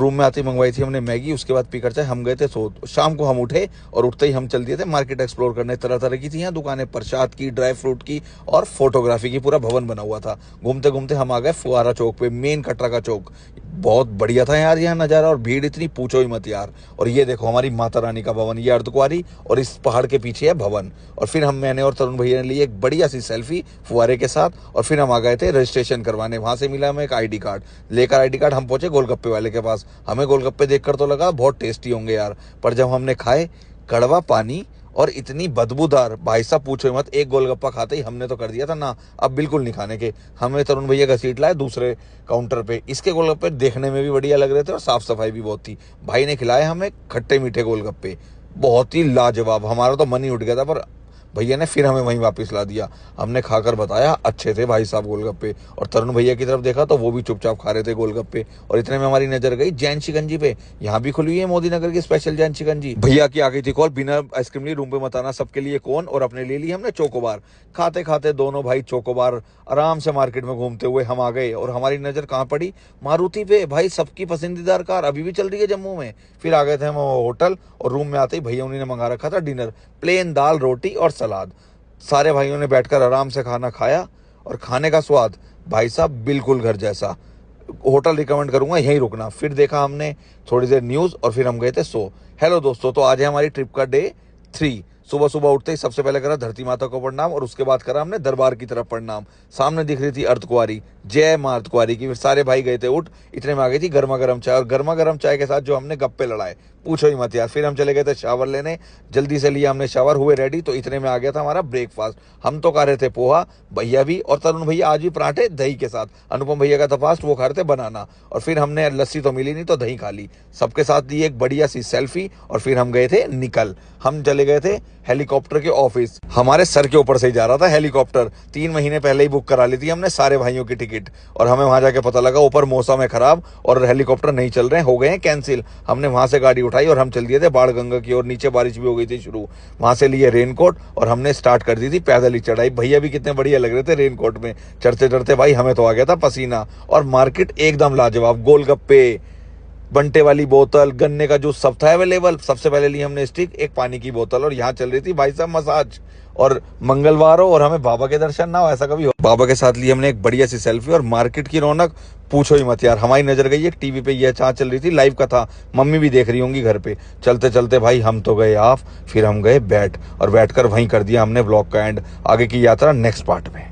Room में आते ही मंगवाई थी हमने मैगी, उसके बाद पीकर चाय हम गए थे सो। शाम को हम उठे और उठते ही हम चल दिए थे मार्केट एक्सप्लोर करने। तरह तरह की थी यहाँ दुकानें, प्रसाद की, ड्राई फ्रूट की और फोटोग्राफी की, पूरा भवन बना हुआ था। घूमते घूमते हम आ गए फुआरा चौक पे, मेन कटरा का चौक। बहुत बढ़िया था यार यहाँ नज़ारा, और भीड़ इतनी पूछो ही मत यार। और ये देखो हमारी माता रानी का भवन, ये अर्धकुंवारी, और इस पहाड़ के पीछे है भवन। और फिर मैंने और तरुण भैया ने ली एक बढ़िया सी सेल्फी फुआरे के साथ, और फिर हम आ गए थे रजिस्ट्रेशन करवाने। वहां से मिला हमें एक ID कार्ड, लेकर ID कार्ड हम पहुंचे गोलगप्पे वाले के पास। हमें गोलगप्पे देखकर तो लगा बहुत टेस्टी होंगे यार, पर जब हमने खाए कड़वा पानी और इतनी बदबूदार, भाई साहब पूछो मत। एक गोलगप्पा खाते ही हमने तो कर दिया था ना, अब बिल्कुल नहीं खाने के। हमें तरुण भैया का सीट लाए दूसरे काउंटर पे। इसके गोलगप्पे देखने में भी बढ़िया लग रहे थे और साफ सफाई भी बहुत थी। भाई ने खिलाए हमें खट्टे मीठे गोलगप्पे, बहुत ही लाजवाब। हमारा तो मन ही उठ गया था, पर भैया ने फिर हमें वहीं वापस ला दिया। हमने खाकर बताया अच्छे थे भाई साहब गोलगप्पे। और तरुण भैया की तरफ देखा तो वो भी चुपचाप खा रहे थे गोलगप्पे। और इतने में हमारी नजर गई जैन शिकंजी पे। यहाँ भी खुली हुई है मोदी नगर की स्पेशल जैन शिकंजी। भैया की आ गई थी कॉल, बिना आइसक्रीम ली रूम पे मत आना, सबके लिए कोन, और अपने लिए ली हमने चोकोबार। खाते खाते दोनों भाई चोकोबार आराम से मार्केट में घूमते हुए हम आ गए। और हमारी नजर कहाँ पड़ी? मारुति पे, भाई सबकी पसंदीदार कार अभी भी चल रही है जम्मू में। फिर आ गए थे हम होटल, और रूम में आते ही भैया उन्होंने मंगा रखा था डिनर, प्लेन दाल रोटी और सलाद। सारे भाइयों ने बैठकर आराम से खाना खाया, और खाने का स्वाद भाई साहब बिल्कुल घर जैसा। होटल रिकमेंड करूंगा, यहीं रुकना। फिर देखा हमने थोड़ी देर न्यूज़, और फिर हम गए थे सो। हेलो दोस्तों, तो आज है हमारी ट्रिप का डे 3। सुबह सुबह उठते ही सबसे पहले करा धरती माता को प्रणाम, और उसके बाद करा हमने दरबार की तरफ प्रणाम। सामने दिख रही थी अर्धकुंवारी, जय मां अर्धकुंवारी की। फिर सारे भाई गए थे उठ, इतने में आ गई थी गर्मा गर्म चाय, और गर्मा गर्म चाय के साथ जो हमने गप्पे लड़ाए पूछो ही मत यार। फिर हम चले गए थे शावर लेने, जल्दी से लिया हमने शावर, हुए रेडी, तो इतने में आ गया था हमारा ब्रेकफास्ट। हम तो खा रहे थे पोहा, भैया भी, और तरुण भैया आज भी पराठे दही के साथ। अनुपम भैया का था फास्ट, वो खा रहे थे बनाना। और फिर हमने लस्सी तो मिली नहीं तो दही खा ली। सबके साथ ली एक बढ़िया सी सेल्फी, और फिर हम गए थे निकल। हम चले गए थे हेलीकॉप्टर के ऑफिस। हमारे सर के ऊपर से ही जा रहा था हेलीकॉप्टर। 3 महीने पहले ही बुक करा ली थी हमने सारे भाइयों की टिकट, और हमें वहां जाके पता लगा ऊपर मौसम है खराब और हेलीकॉप्टर नहीं चल रहे हैं, हो गए हैं कैंसिल। हमने वहां से गाड़ी उठाई और हम चल दिए थे बाण गंगा की ओर। नीचे बारिश भी हो गई थी शुरू। वहां से लिए रेनकोट, और हमने स्टार्ट कर दी थी पैदल ही चढ़ाई। भैया भी कितने बढ़िया लग रहे थे रेनकोट में। चढ़ते चढ़ते भाई हमें तो आ गया था पसीना। और मार्केट एकदम लाजवाब, गोलगप्पे, बंटे वाली बोतल, गन्ने का जूस, सब था अवेलेबल। सबसे पहले ली हमने स्टिक, एक पानी की बोतल, और यहाँ चल रही थी भाई साहब मसाज। और मंगलवार हो और हमें बाबा के दर्शन ना हो, ऐसा कभी हो। बाबा के साथ ली हमने एक बढ़िया सी सेल्फी, और मार्केट की रौनक पूछो ही मत यार। हमारी नजर गई एक टीवी पे, ये जहाँ चल रही थी लाइव कथा, मम्मी भी देख रही होंगी घर पे। चलते चलते भाई हम तो गए ऑफ, फिर हम गए बैठ, और बैठकर वहीं कर दिया हमने व्लॉग का एंड। आगे की यात्रा नेक्स्ट पार्ट में।